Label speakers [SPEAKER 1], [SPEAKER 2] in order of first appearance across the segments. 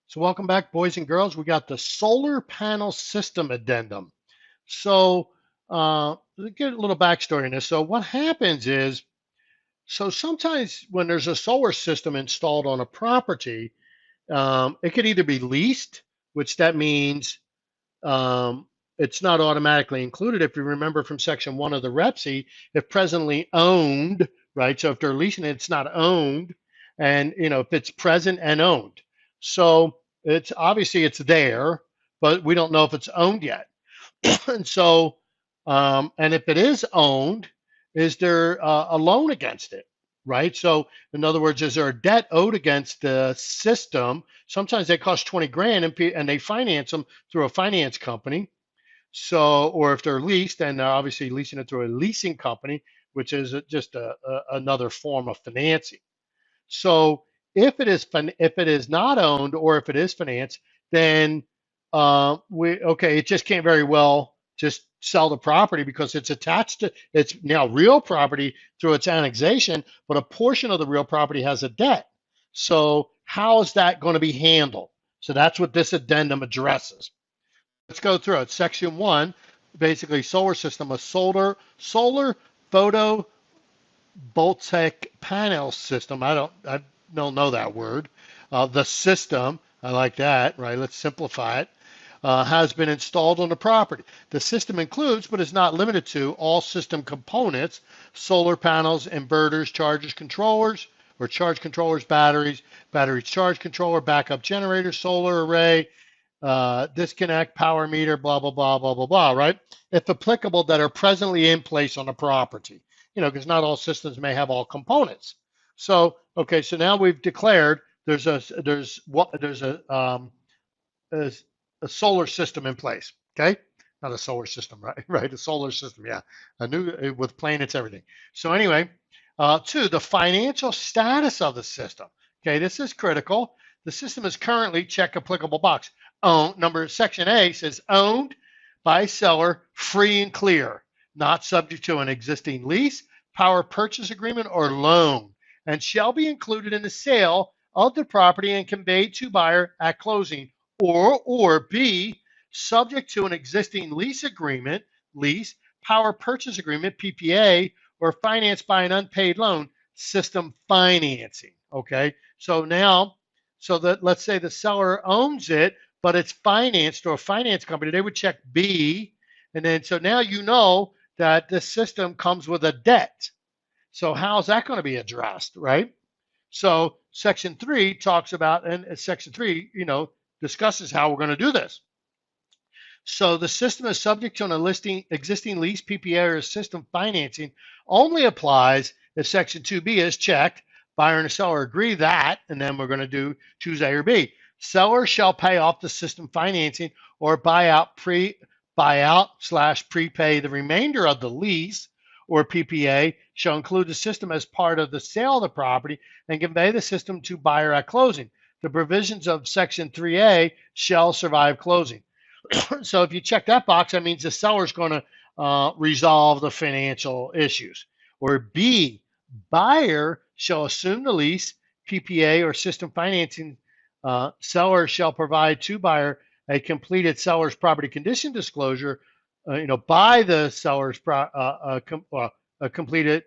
[SPEAKER 1] So welcome back, boys and girls. We got the solar panel system addendum. So let's get a little backstory in this. So what happens is, so sometimes when there's a solar system installed on a property, it could either be leased, which that means it's not automatically included. If you remember from section 1 of the Repc, if presently owned, right? So if they're leasing it, it's not owned, and if it's present and owned, so it's obviously it's there, but we don't know if it's owned yet. And so, and if it is owned, is there a loan against it? Right. So, in other words, is there a debt owed against the system? Sometimes they cost 20 grand and they finance them through a finance company. So, or if they're leased, then they're obviously leasing it through a leasing company, which is just another form of financing. So, if it is not owned or if it is financed, then it just can't very well just sell the property because it's attached to it's now real property through its annexation, but a portion of the real property has a debt. So, how is that going to be handled? So that's what this addendum addresses. Let's go through it. Section 1, basically solar system, a solar photovoltaic panel system. I don't know that word. The system, I like that, right? Let's simplify it. Has been installed on the property. The system includes, but is not limited to, all system components: solar panels, inverters, chargers, controllers, or charge controllers, batteries, battery charge controller, backup generator, solar array, disconnect, power meter, blah, blah, blah, blah, blah, blah, right? If applicable, that are presently in place on the property, because not all systems may have all components. So, okay, so now we've declared there's a solar system in place, okay? Not a solar system, right? Right, a solar system, yeah. I knew with planets, everything. So anyway, 2, the financial status of the system. Okay, this is critical. The system is currently, check applicable box. Section A says owned by seller, free and clear, not subject to an existing lease, power purchase agreement, or loan, and shall be included in the sale of the property and conveyed to buyer at closing, or B, subject to an existing lease agreement, power purchase agreement, PPA, or financed by an unpaid loan, system financing. Okay, so now, so that let's say the seller owns it, but it's financed through a finance company, they would check B, and then so now you know that the system comes with a debt. So how's that going to be addressed, right? So section 3 talks about, and section 3, discusses how we're going to do this. So the system is subject to an existing lease, PPA, or system financing only applies if section 2B is checked. Buyer and the seller agree that, and then we're going to choose A or B. Seller shall pay off the system financing or buyout / prepay the remainder of the lease, or PPA shall include the system as part of the sale of the property and convey the system to buyer at closing. The provisions of section 3A shall survive closing. So if you check that box, that means the seller is going to resolve the financial issues. Or B, buyer shall assume the lease, PPA, or system financing. Seller shall provide to buyer a completed seller's property condition disclosure, by the seller's a completed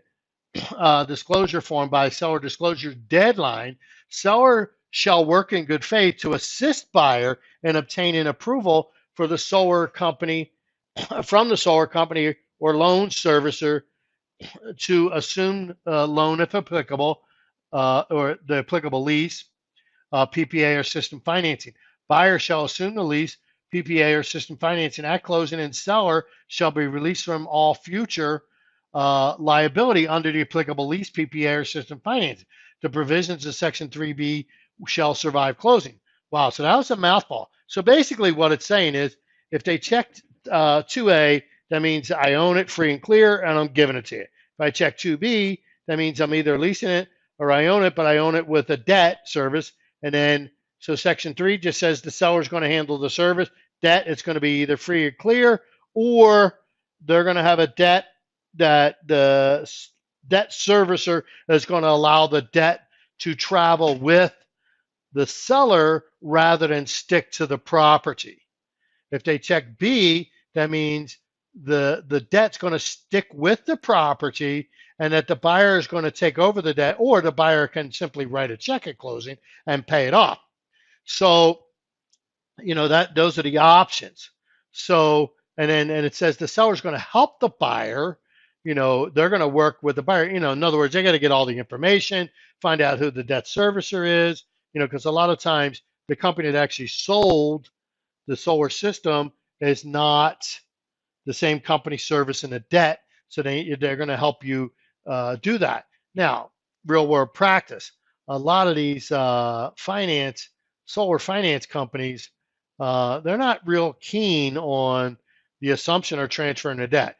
[SPEAKER 1] disclosure form by seller disclosure deadline. Seller shall work in good faith to assist buyer in obtaining approval for the solar company from the solar company or loan servicer to assume loan if applicable, or the applicable lease, PPA, or system financing. Buyer shall assume the lease, PPA, or system financing at closing, and seller shall be released from all future liability under the applicable lease, PPA, or system financing. The provisions of section 3B shall survive closing. Wow, so that was a mouthful. So basically what it's saying is, if they checked 2A, that means I own it free and clear and I'm giving it to you. If I check 2B, that means I'm either leasing it or I own it, but I own it with a debt service. And then, so section 3 just says the seller is going to handle the service. Debt, it's going to be either free or clear, or they're going to have a debt that the debt servicer is going to allow the debt to travel with the seller rather than stick to the property. If they check B, that means the debt's going to stick with the property and that the buyer is going to take over the debt, or the buyer can simply write a check at closing and pay it off. So, that those are the options. So, and it says the seller's going to help the buyer. They're going to work with the buyer. In other words, they got to get all the information, find out who the debt servicer is. Because a lot of times the company that actually sold the solar system is not the same company servicing the debt, so they're going to help you do that. Now, real world practice, a lot of these solar finance companies, they're not real keen on the assumption or transferring the debt.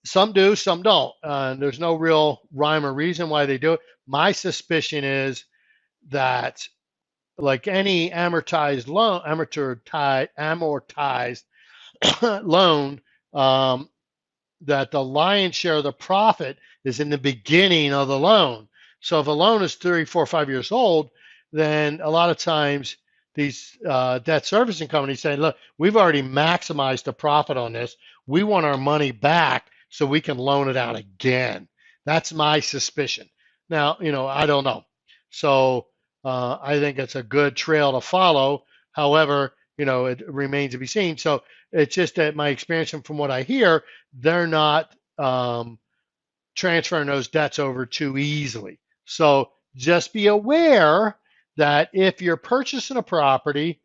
[SPEAKER 1] Some do, some don't. There's no real rhyme or reason why they do it. My suspicion is that, like any amortized loan, that the lion's share of the profit is in the beginning of the loan. So if a loan is 3, 4, 5 years old, then a lot of times these debt servicing companies say, look, we've already maximized the profit on this. We want our money back so we can loan it out again. That's my suspicion. Now, I don't know. So I think it's a good trail to follow. However, it remains to be seen. So it's just that my experience from what I hear, they're not transferring those debts over too easily. So just be aware that if you're purchasing a property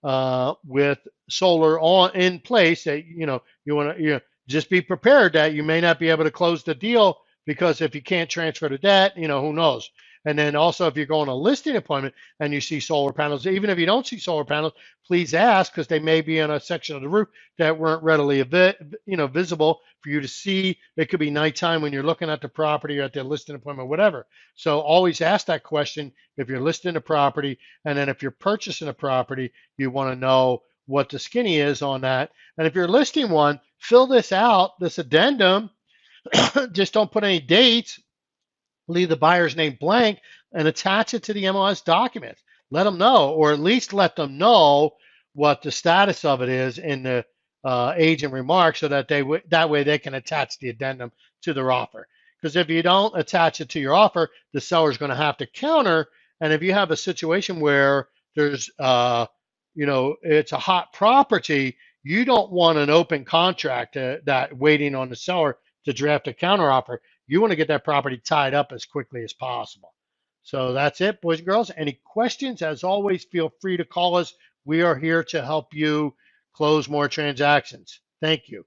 [SPEAKER 1] with solar in place, that you want to just be prepared that you may not be able to close the deal, because if you can't transfer the debt, who knows. And then also, if you're going to a listing appointment and you see solar panels, even if you don't see solar panels, please ask, because they may be in a section of the roof that weren't readily visible for you to see. It could be nighttime when you're looking at the property or at the listing appointment, whatever. So always ask that question if you're listing a property. And then if you're purchasing a property, you want to know what the skinny is on that. And if you're listing one, fill this out, this addendum. Just don't put any dates. Leave the buyer's name blank and attach it to the MLS documents. Let them know, or at least let them know what the status of it is in the agent remarks, so that that way they can attach the addendum to their offer. Because if you don't attach it to your offer, the seller's going to have to counter. And if you have a situation where there's it's a hot property, you don't want an open contract that waiting on the seller to draft a counteroffer. You want to get that property tied up as quickly as possible. So that's it, boys and girls. Any questions? As always, feel free to call us. We are here to help you close more transactions. Thank you.